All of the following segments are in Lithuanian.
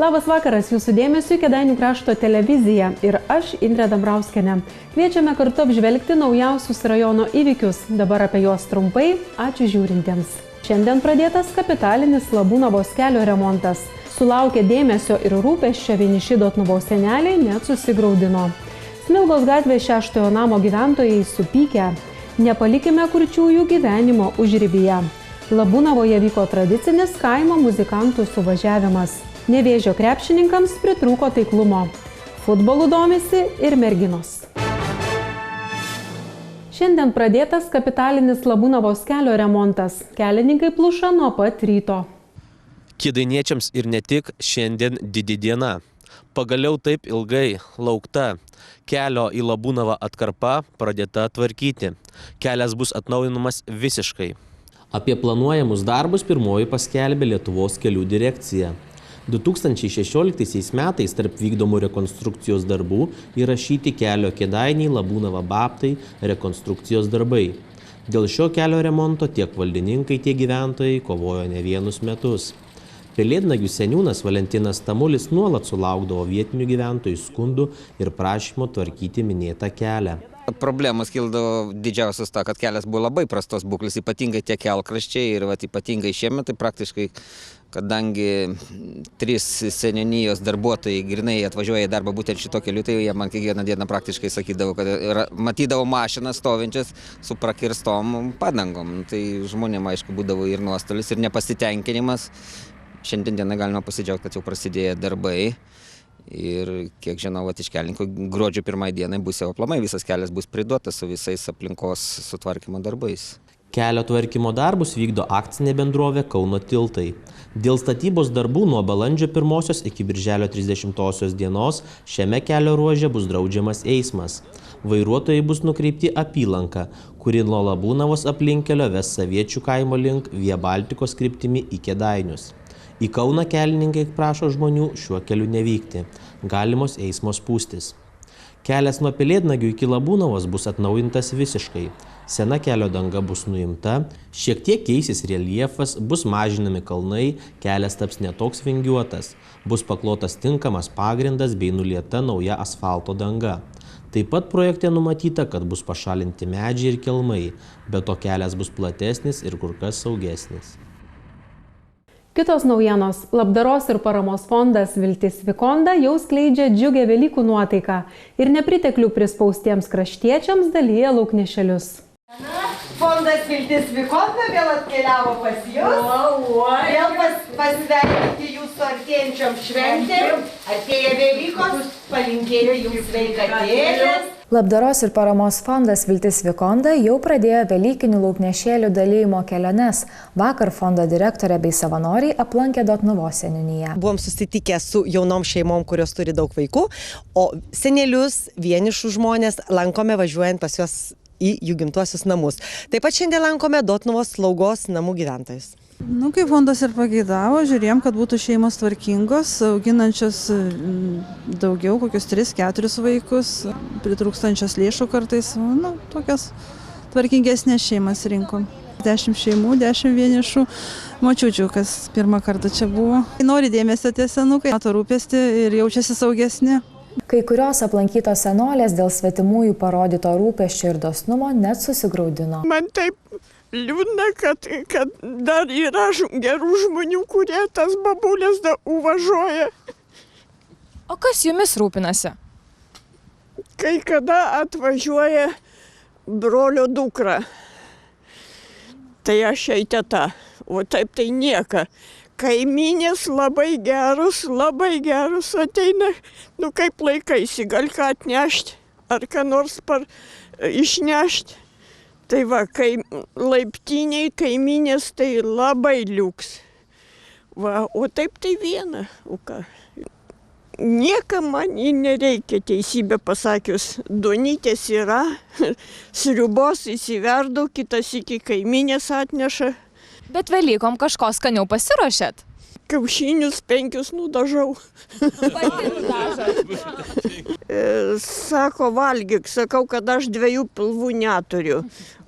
Labas vakaras, jūsų dėmesiu Kėdainių krašto televizija ir aš, Indrė Dambrauskienė. Kviečiame kartu apžvelgti naujausius rajono įvykius. Dabar apie juos trumpai, ačiū žiūrintiems. Šiandien pradėtas kapitalinis Labūnavos kelio remontas. Sulaukė dėmesio ir rūpesčio vieniši Dotnuvos seneliai net susigraudino. Smilgos gatvės 6 namo gyventojai supykę. Nepalikime kurčiųjų gyvenimo užribyje. Labūnavoje vyko tradicinis kaimo muzikantų suvažiavimas. Nevėžio krepšininkams pritrūko taiklumo. Futbolu domisi ir merginos. Šiandien pradėtas kapitalinis Labūnavos kelio remontas. Kelininkai pluša nuo pat ryto. Kėdainiečiams ir ne tik šiandien didi diena. Pagaliau taip ilgai laukta kelio į Labūnavą atkarpa pradėta tvarkyti. Kelias bus atnaujinamas visiškai. Apie planuojamus darbus pirmoji paskelbė Lietuvos kelių direkcija. 2016 metais tarp vykdomų rekonstrukcijos darbų įrašyti kelio Kėdainiai Labūnava Babtai rekonstrukcijos darbai. Dėl šio kelio remonto tiek valdininkai, tiek gyventojai kovojo ne vienus metus. Pelėdnagių seniūnas Valentinas Tamulis nuolat sulaukdavo vietinių gyventojų skundų ir prašymo tvarkyti minėtą kelią. Problemos kildavo didžiausias ta, kad kelias buvo labai prastos būklės, ypatingai tie kelkraščiai ir ypatingai šiemet, tai praktiškai, kadangi 3 seniūnijos darbuotojai grinai atvažiuoja į darbą būtent šito keliu, tai jie man kiekvieną dieną praktiškai sakydavo, kad matydavo mašinas stovinčias su prakirstom padangom. Tai žmonėm aišku būdavo ir nuostolis, ir nepasitenkinimas. Šiandien dieną galima pasidžiaugti, kad jau prasidėjo darbai. Ir kiek žinau, iš kelininkų gruodžio 1 dienai bus jau aplamai visas kelias bus priduotas su visais aplinkos sutvarkymo darbais. Kelio tvarkymo darbus vykdo akcinė bendrovė Kauno tiltai. Dėl statybos darbų nuo balandžio 1 iki birželio 30 dienos šiame kelio ruože bus draudžiamas eismas. Vairuotojai bus nukreipti apylanką, kuri nuo Labūnavos aplinkkelio ves Saviečių kaimo link Via Baltikos kryptimi į Kėdainius. Į Kauną kelininkai prašo žmonių šiuo keliu nevykti. Galimos eismo spūstys. Kelias nuo Pelėdnagių iki Labūnavos bus atnaujintas visiškai. Sena kelio danga bus nuimta, šiek tiek keisis reljefas, bus mažinami kalnai, kelias taps netoks vingiuotas, bus paklotas tinkamas pagrindas bei nulieta nauja asfalto danga. Taip pat projekte numatyta, kad bus pašalinti medžiai ir kelmai, bet to kelias bus platesnis ir kur kas saugesnis. Kitos naujienos. Labdaros ir paramos fondas Viltis Vikonda jau skleidžia džiugę Velykų nuotaiką ir nepriteklių prispaustiems kraštiečiams dalyja lauknešėlius. Fondas Viltis Vikonda vėl atkeliavo pas jūs. Vėl pasveikinti jūsų artėjančiom šventėm. Atėję Velykos, palinkėjo jums sveikatėlės. Labdaros ir paramos fondas Viltis Vikonda jau pradėjo velykinių lauknešėlių dalijimo keliones. Vakar fondo direktorė bei savanoriai aplankė Dotnuvos seniūniją. Buvom susitikę su jaunom šeimom, kurios turi daug vaikų, o senelius, vienišus žmonės lankome važiuojant pas juos į jų gimtuosius namus. Taip pat šiandien lankome Dotnuvos slaugos namų gyventojus. Kaip fondas ir pageidavo, žiūrėjom, kad būtų šeimos tvarkingos, auginančios daugiau, kokius 3-4 vaikus, pritrūkstančios lėšų kartais, tokias tvarkingesnės šeimas rinkom. 10 šeimų, 10 vienišų močiučių, kas pirmą kartą čia buvo. Nori dėmesio tie senukai, mato rūpestį ir jaučiasi saugesni. Kai kurios aplankytos senolės dėl svetimųjų parodyto rūpesčio ir dosnumo net susigraudino. Man taip liūdna, kad dar yra gerų žmonių, kurie tas babulės uvažuoja. O kas jumis rūpinasi? Kai kada atvažiuoja brolio dukra, tai aš jai teta, o taip tai nieka. Kaimynės labai gerus ateina, kaip laikaisi, gal ką atnešti, ar ką nors išnešti. Tai va, kai laiptiniai kaimynės, tai labai liuks. Va, o taip tai viena. O ką? Niekam man nereikia, teisybę pasakius. Duonytės yra, sriubos įsiverdu, kitas iki kaimynės atneša. Bet Velykom kažko skaniau pasiruošėt? Kiaušinius 5 nudažau. Sako, valgyk, sakau, kad aš 2 pilvų neturiu,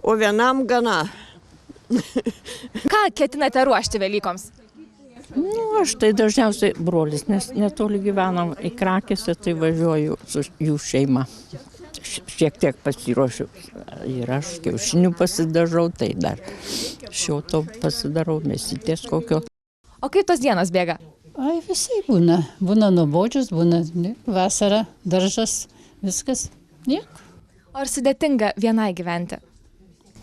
o vienam gana. Ką ketinate ruošti Velykoms? Aš tai dažniausiai brolis, nes netoli gyvenam į Krakėse, tai važiuoju su jų šeima. Šiek tiek pasiruošiu ir aš kiaušinių pasidažau, tai dar šio to pasidarau, mėsytės kokio. O kaip tos dienos bėga? Ai, visai būna. Būna nuobodžius, būna vasara, daržas, viskas. Nieko. Ar sudėtinga vienai gyventi?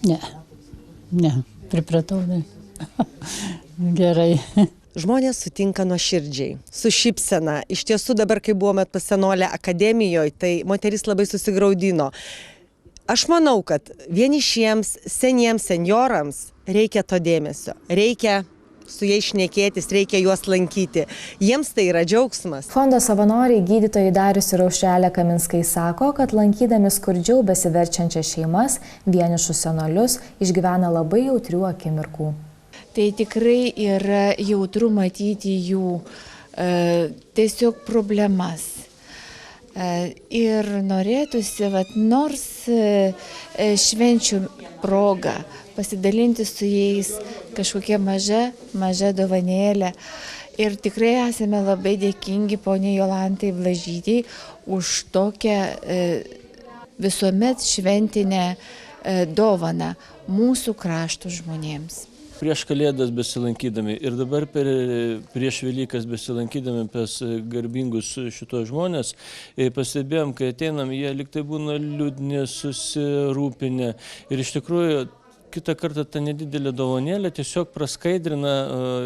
Ne, pripratau, ne. Gerai. Žmonės sutinka nuoširdžiai, su šypsena. Iš tiesų dabar, kai buvome pas senolę akademijoje, tai moteris labai susigraudino. Aš manau, kad vienišiems, seniems senjorams reikia to dėmesio. Reikia su jais šnekėtis, reikia juos lankyti. Jiems tai yra džiaugsmas. Fondo savanoriai gydytojai Darius ir Aušrelė Kaminskai sako, kad lankydami skurdžiau besiverčiančias šeimas, vienišus senolius išgyvena labai jautrių akimirkų. Tai tikrai yra jautru matyti jų tiesiog problemas. Ir norėtųsi, nors švenčių proga, pasidalinti su jais kažkokia maža dovanėlė. Ir tikrai esame labai dėkingi poniai Jolantai Blažytei už tokią visuomet šventinę dovaną mūsų krašto žmonėms. Prieš Kalėdas besilankydami ir dabar prieš Velykas besilankydami pas garbingus šitos žmonės, pastebėjom, kai ateinam, jie liktai būna liūdni, susirūpinę ir iš tikrųjų kitą kartą ta nedidelė dovanėlė tiesiog praskaidrina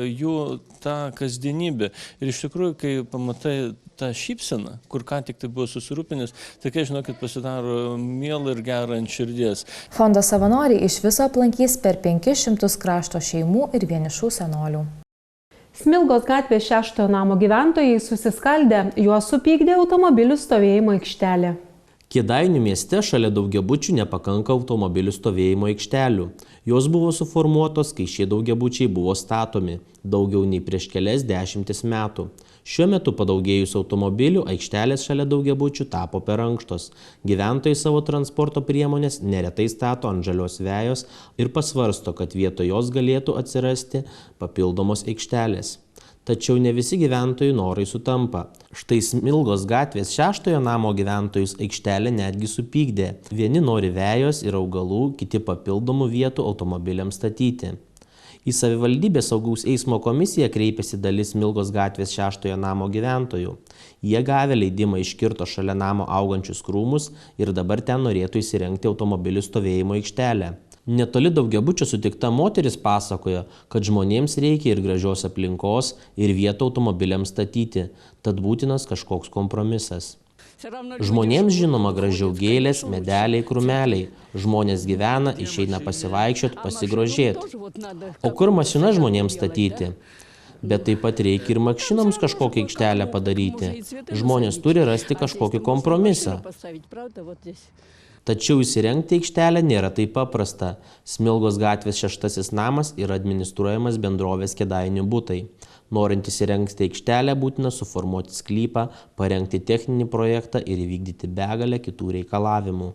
jų tą kasdienybę. Ir iš tikrųjų, kai pamatai tą šypseną, kur ką tik tai buvo susirūpinęs, tai kai žinokit, pasidaro miela ir gera ant širdies. Fondo savanoriai iš viso aplankys per 500 krašto šeimų ir vienišų senolių. Smilgos gatvės 6 namo gyventojai susiskaldę, juos supykdė automobilių stovėjimo aikštelė. Kėdainių mieste šalia daugiabučių nepakanka automobilių stovėjimo aikštelių. Jos buvo suformuotos, kai šie daugiabučiai buvo statomi, daugiau nei prieš kelias dešimtis metų. Šiuo metu padaugėjus automobilių, aikštelės šalia daugiabučių tapo per ankštos. Gyventojai savo transporto priemonės neretai stato ant žalios vejos ir pasvarsto, kad vietoj jos galėtų atsirasti papildomos aikštelės. Tačiau ne visi gyventojų norai sutampa. Štai Smilgos gatvės 6 namo gyventojus aikštelė netgi supykdė. Vieni nori vejos ir augalų, kiti papildomų vietų automobiliams statyti. Į savivaldybės saugaus eismo komisiją kreipėsi dalis Smilgos gatvės 6 namo gyventojų. Jie gavę leidimą iškirto šalia namo augančius krūmus ir dabar ten norėtų įsirengti automobilių stovėjimo aikštelę. Netoli daugiabučio sutikta moteris pasakojo, kad žmonėms reikia ir gražios aplinkos, ir vietų automobiliams statyti, tad būtinas kažkoks kompromisas. Žmonėms žinoma gražiau gėlės, medeliai, krūmeliai. Žmonės gyvena, išeina pasivaikščioti, pasigrožėti. O kur mašina žmonėms statyti? Bet taip pat reikia ir mašinoms kažkokią aikštelę padaryti. Žmonės turi rasti kažkokį kompromisą. Tačiau įsirengti aikštelę nėra taip paprasta. Smilgos gatvės 6 namas yra administruojamas bendrovės Kėdainių butai. Norint įsirengti aikštelę, būtina suformuoti sklypą, parengti techninį projektą ir įvykdyti begalę kitų reikalavimų.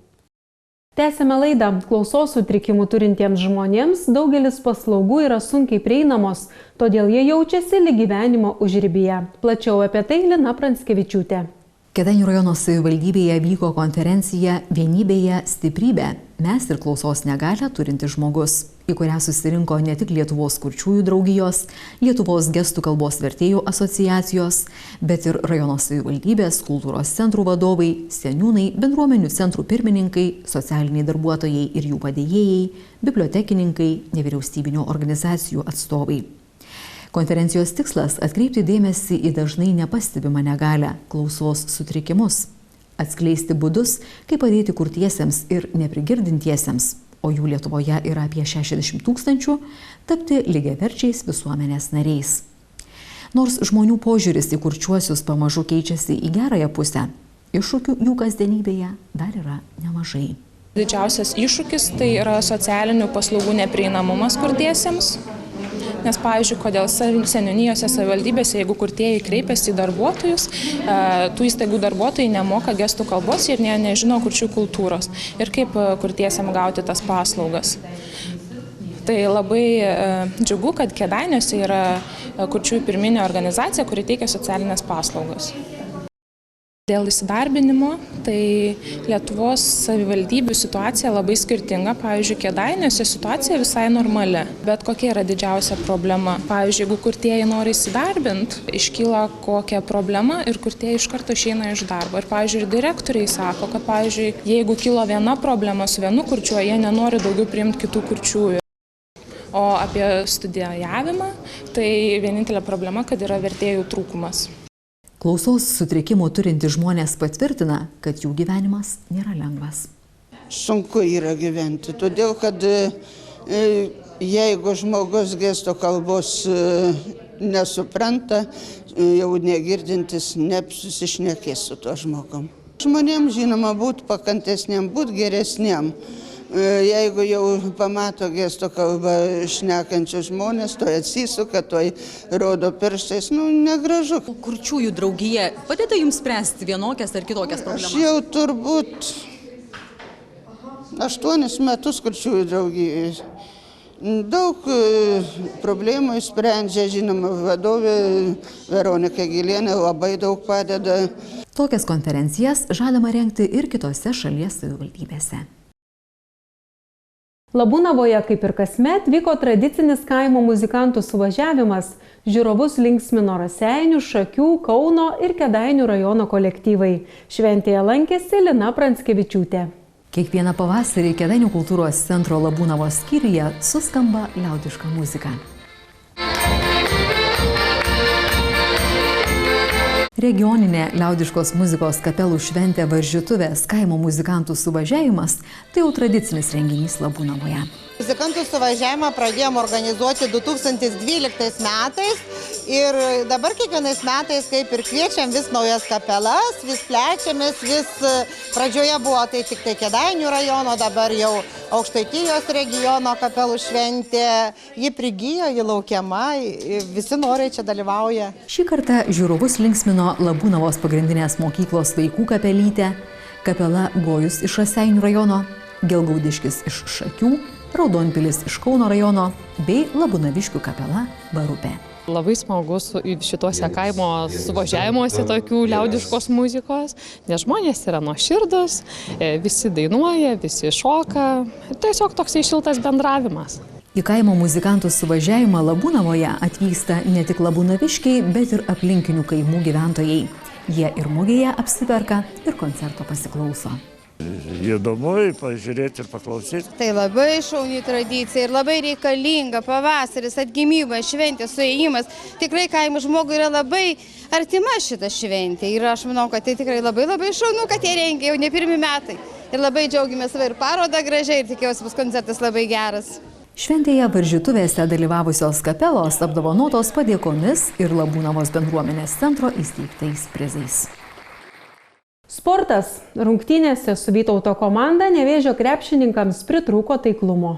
Tęsiame laidą. Klausos sutrikimų turintiems žmonėms daugelis paslaugų yra sunkiai prieinamos, todėl jie jaučiasi lyg gyvenimo užribyje. Plačiau apie tai Lina Pranskevičiūtė. Kėdainių rajono savivaldybėje vyko konferencija Vienybėje stiprybė. Mes ir klausos negalią turintis žmogus, į kurią susirinko ne tik Lietuvos kurčiųjų draugijos, Lietuvos gestų kalbos vertėjų asociacijos, bet ir rajono savivaldybės, kultūros centrų vadovai, seniūnai, bendruomenių centrų pirmininkai, socialiniai darbuotojai ir jų padėjėjai, bibliotekininkai, nevyriausybinių organizacijų atstovai. Konferencijos tikslas – atkreipti dėmesį į dažnai nepastebimą negalią, klausos sutrikimus, atskleisti būdus, kaip padėti kurtiesiems ir neprigirdintiesiems, o jų Lietuvoje yra apie 60 000, tapti lygiaverčiais visuomenės nariais. Nors žmonių požiūris į kurčiuosius pamažu keičiasi į gerąją pusę, iššūkių jų kasdienybėje dar yra nemažai. Didžiausias iššūkis tai yra socialinių paslaugų neprieinamumas kurtiesiems. Nes, pavyzdžiui, kodėl seniūnijose, savivaldybėse, jeigu kurtieji kreipiasi į darbuotojus, tų įstaigų darbuotojai nemoka gestų kalbos ir nežino kurčiųjų kultūros. Ir kaip kurtiesiam gauti tas paslaugas. Tai labai džiugu, kad Kėdainiuose yra kurčiųjų pirminė organizacija, kuri teikia socialinės paslaugas. Dėl įsidarbinimo, tai Lietuvos savivaldybių situacija labai skirtinga. Pavyzdžiui, Kėdainiuose situacija visai normali. Bet kokia yra didžiausia problema? Pavyzdžiui, jeigu kurtieji nori įsidarbinti, iškyla kokia problema ir kurtieji iš karto išeina iš darbo. Ir, pavyzdžiui, ir direktoriai sako, kad, pavyzdžiui, jeigu kilo viena problema su vienu kurčiuoju, jie nenori daugiau priimti kitų kurčiųjų. O apie studijavimą, tai vienintelė problema, kad yra vertėjų trūkumas. Klausos sutrikimų turintys žmonės patvirtina, kad jų gyvenimas nėra lengvas. Sunku yra gyventi, todėl kad jeigu žmogus gesto kalbos nesupranta, jau negirdintis nesusišnekės su tuo žmogum. Žmonėms, žinoma, būti pakantesniam, būti geresniam. Jeigu jau pamato gesto kalbą šnekančius žmonės, to atsisuka, to rodo pirštais, negražu. Kurčiųjų draugija padeda jums spręsti vienokias ar kitokias problemas? Aš jau turbūt 8 metus kurčiųjų draugijoje. Daug problemų sprendžia, žinoma, vadovė Veronika Gilienė labai daug padeda. Tokias konferencijas žadama rengti ir kitose šalies savivaldybėse. Labūnavoje, kaip ir kasmet, vyko tradicinis kaimo muzikantų suvažiavimas. Žiūrovus linksmino Raseinių, Šakių, Kauno ir Kėdainių rajono kolektyvai. Šventėje lankėsi Lina Pranskevičiūtė. Kiekvieną pavasarį Kėdainių kultūros centro Labūnavos skyriuje suskamba liaudiška muzika. Regioninė liaudiškos muzikos kapelų šventė Varžytuvės kaimo muzikantų suvažiavimas – tai jau tradicinis renginys Labūnavoje. Muzikantų suvažiavimą pradėjom organizuoti 2012 metais ir dabar kiekvienais metais kaip ir kviečiam vis naujas kapelas, vis plečiamės, vis pradžioje buvo tai tik tai Kėdainių rajono, dabar jau Aukštaitijos regiono kapelų šventė, ji prigijo, ji laukiama, visi noriai čia dalyvauja. Šį kartą žiūrovus linksmino Labūnavos pagrindinės mokyklos vaikų kapelytė, kapela Gojus iš Raseinių rajono, Gelgaudiškis iš Šakių, Raudonpilis iš Kauno rajono bei Labūnaviškių kapela Varupė. Labai smagu šituose kaimo suvažiavimuose tokių liaudiškos muzikos, nes žmonės yra nuoširdūs, visi dainuoja, visi šoka, tiesiog toksai šiltas bendravimas. Į kaimo muzikantų suvažiavimą Labūnavoje atvyksta ne tik labūnaviškiai, bet ir aplinkinių kaimų gyventojai. Jie ir mugėje apsiperka ir koncerto pasiklauso. Įdomu pažiūrėti ir paklausyti. Tai labai šauni tradicija ir labai reikalinga pavasaris, atgimimas, šventės, suėjimas. Tikrai kaimo žmogui yra labai artima šita šventė ir aš manau, kad tai tikrai labai šaunu, kad jie rengia jau ne pirmi metai. Ir labai džiaugiamės ir parodą gražiai ir tikiuosi bus koncertas labai geras. Šventėje Varžytuvėse dalyvavusios kapelos apdovanotos padėkomis ir Labūnavos bendruomenės centro įsteigtais prizais. Sportas. Rungtynėse su Vytauto komanda Nevėžio krepšininkams pritrūko taiklumo.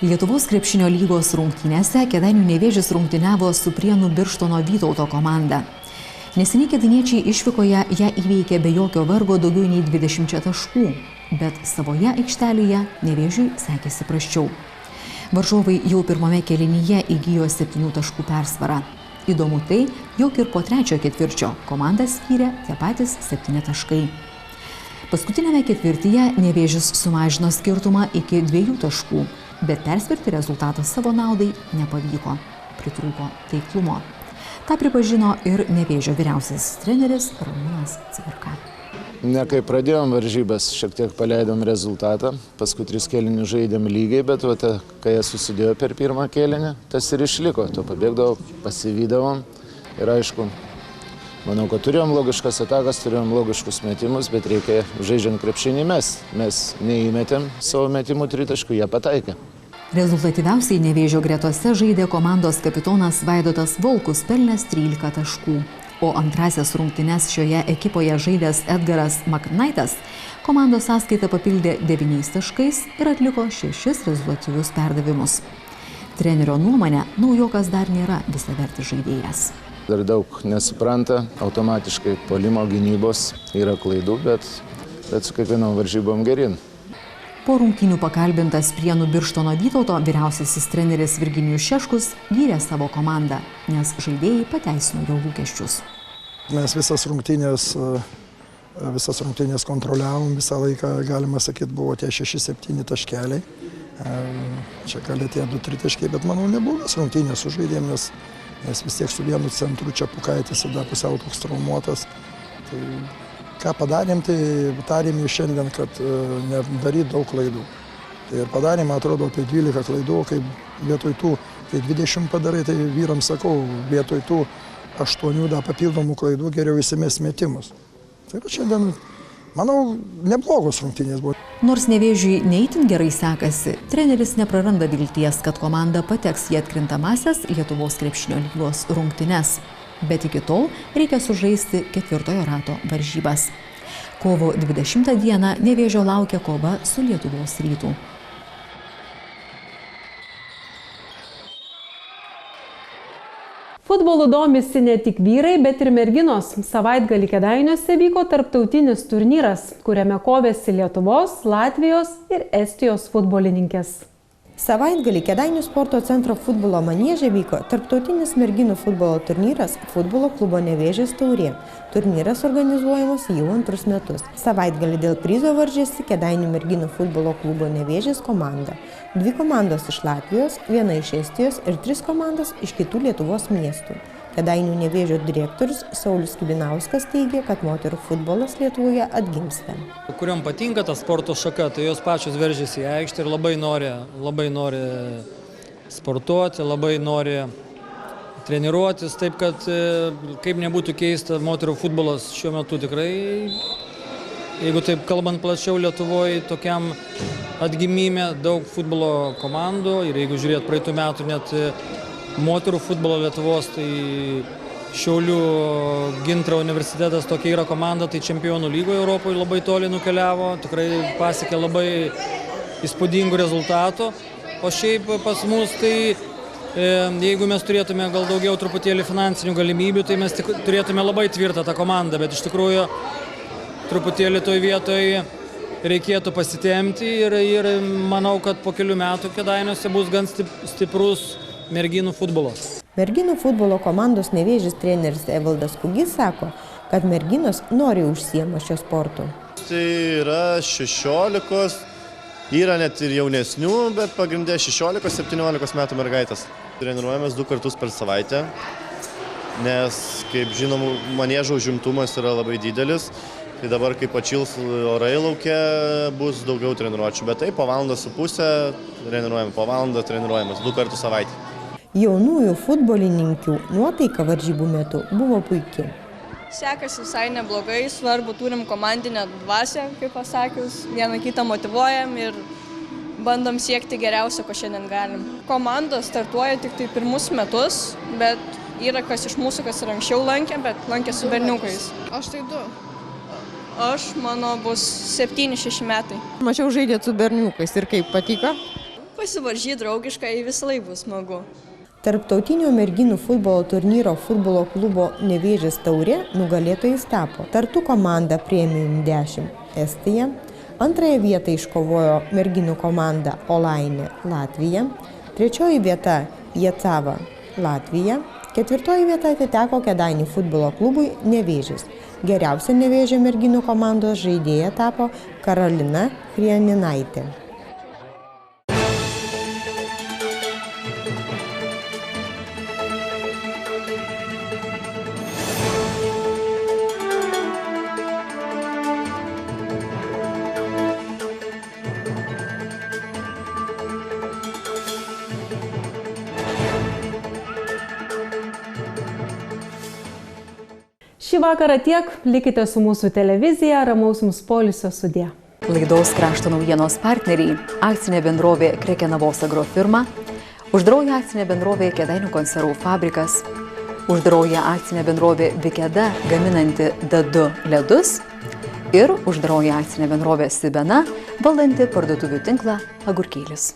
Lietuvos krepšinio lygos rungtynėse Kėdainių Nevėžis rungtyniavo su Prienų Birštono Vytauto komanda. Neseniai kėdainiečiai išvykoje ją įveikė be jokio vargo daugiau nei 20 taškų, bet savoje aikštelėje Nevėžiui sekėsi prasčiau. Varžovai jau pirmame kėlinyje įgijo 7 taškų persvarą. Įdomu tai, jog ir po trečio ketvirčio komanda skyrė tie patys 7 taškai. Paskutinėme ketvirtyje Nevėžis sumažino skirtumą iki 2 taškų, bet persverti rezultatą savo naudai nepavyko. Pritrūko taiklumo. Ta pripažino ir Nevėžio vyriausiasis treneris Ramūnas Cvirka. Ne kai pradėjom varžybas, šiek tiek paleidom rezultatą, paskui 3 kėlinius žaidėm lygiai, bet kai jie susidėjo per pirmą kėlinį, tas ir išliko. To pabėgdavom, pasivydavom ir aišku, manau, kad turėjom logiškas atakas, turėjom logiškus metimus, bet reikia žaidžiant krepšinį mes. Mes neįmetėm savo metimų 3 taškų, jie pataikė. Rezultatyviausiai Nevėžio gretose žaidė komandos kapitonas Vaidotas Volkus, pelnęs 13 taškų. O antrasias rungtynes šioje ekipoje žaidęs Edgaras Maknaitas komandos sąskaitą papildė 9 taškais ir atliko 6 rezultatyvius perdavimus. Trenerio nuomonė, naujokas dar nėra visavertis žaidėjas. Dar daug nesupranta, automatiškai puolimo gynybos yra klaidų, bet su kiekvienom varžybom gerin. Po rungtynių pakalbintas Prienų Birštono Vytauto vyriausiasis treneris Virginijus Šeškus gyrė savo komandą, nes žaidėjai pateisino jo lūkesčius. Mes visas rungtynės kontroliavom, visą laiką, galima sakyti, buvo tie 6-7 taškeliai. Čia gali tie 2-3 taškai, bet manau neblogas rungtynės sužaidėm, nes vis tiek su vienu centru čia Pukaitis yra pusiau toks traumuotas. Tai ką padarėm, tai tarėm jau šiandien, kad nedaryti daug klaidų. Tai ir padarėm, atrodo, apie 12 klaidų, kai vietoj tų, kai 20 padarai, tai vyrams sakau, vietoj tų 8 dar papildomų klaidų geriau įsimės metimus. Tai šiandien, manau, neblogos rungtynės buvo. Nors Nevėžiui neįtin gerai sekasi, treneris nepraranda vilties, kad komanda pateks į atkrintamąsias Lietuvos krepšinio lygos rungtynes. Bet iki tol reikia sužaisti 4 rato varžybas. Kovo 20 dieną Nevėžio laukia kova su Lietuvos Rytu. Futbolu domisi ne tik vyrai, bet ir merginos. Savaitgalį Kėdainiuose vyko tarptautinis turnyras, kuriame kovėsi Lietuvos, Latvijos ir Estijos futbolininkės. Savaitgalį Kėdainių sporto centro futbolo manieže vyko tarptautinis merginų futbolo turnyras Futbolo klubo Nevėžis taurė. Turnyras organizuojamas jau 2 metus. Savaitgalį dėl prizo varžėsi Kėdainių merginų futbolo klubo Nevėžis komanda. 2 komandos iš Latvijos, 1 iš Estijos ir 3 komandos iš kitų Lietuvos miestų. Kėdainių Nevėžio direktorius Saulius Kibinauskas teigia, kad moterų futbolas Lietuvoje atgimsta. Kuriam patinka ta sporto šaka, tai jos pačios veržiasi į aikštę ir labai nori sportuoti, labai nori treniruotis, taip kad, kaip nebūtų keista, moterų futbolas šiuo metu tikrai, jeigu taip kalbant plačiau Lietuvoje, tokiam atgimime daug futbolo komandų ir jeigu žiūrėt praeitų metų net moterų futbolo Lietuvos, tai Šiaulių Gintaro universitetas tokia yra komanda, tai čempionų lygoje Europoje labai toli nukeliavo, tikrai pasiekė labai įspūdingų rezultatų. O šiaip pas mus, tai jeigu mes turėtume gal daugiau truputėlį finansinių galimybių, tai mes turėtume labai tvirtą tą komandą, bet iš tikrųjų truputėlį toj vietoje reikėtų pasitemti ir manau, kad po kelių metų Kėdainiuose bus gan stiprus merginų futbolas. Merginų futbolo komandos Nevėžis treneris Evaldas Kugys sako, kad merginos nori užsiema šio sportu. Tai yra 16, yra net ir jaunesnių, bet pagrindė 16-17 metų mergaitės. Treniruojamės 2 kartus per savaitę, nes, kaip žinom, maniežo užimtumas yra labai didelis. Tai dabar, kai pačils orai laukia, bus daugiau treniruočių, bet tai po 1,5 treniruojame, po 1 treniruojamas 2 kartus savaitę. Jaunųjų futbolininkių nuotaika varžybų metu buvo puikiai. Sekasi visai neblogai, svarbu turim komandinę dvasią, kaip pasakius, vieną kitą motyvuojam ir bandom siekti geriausio, ko šiandien galim. Komanda startuoja tik tai 1 metus, bet yra kas iš mūsų, kas ir anksčiau lankė, bet lankė su berniukais. Aš tai 2. Mano bus 7-6 metai. Mačiau žaidėt su berniukais ir kaip patiko? Pasivaržyti draugiškai visą laiką bus smagu. Tarptautinio merginų futbolo turnyro Futbolo klubo Nevėžis taurė nugalėtojais tapo Tartu komanda Premium 10 Estija, 2 vietą iškovojo merginų komanda Olainė Latvija, 3 vieta Jacava Latvija, 4 vieta atiteko Kėdainių futbolo klubui Nevėžis. Geriausia Nevėžio merginų komandos žaidėja tapo Karolina Krianinaitė. Šį vakarą tiek, likite su mūsų televizija, ramaus jums poilsio sudie. Laidos krašto naujienos partneriai – akcinė bendrovė Krekenavos agrofirma, uždrauja akcinė bendrovė Kėdainių konservų fabrikas, uždrauja akcinė bendrovė Vikeda gaminanti D2 ledus ir uždrauja akcinė bendrovė Sibena valdanti parduotuvių tinklą Agurkėlis.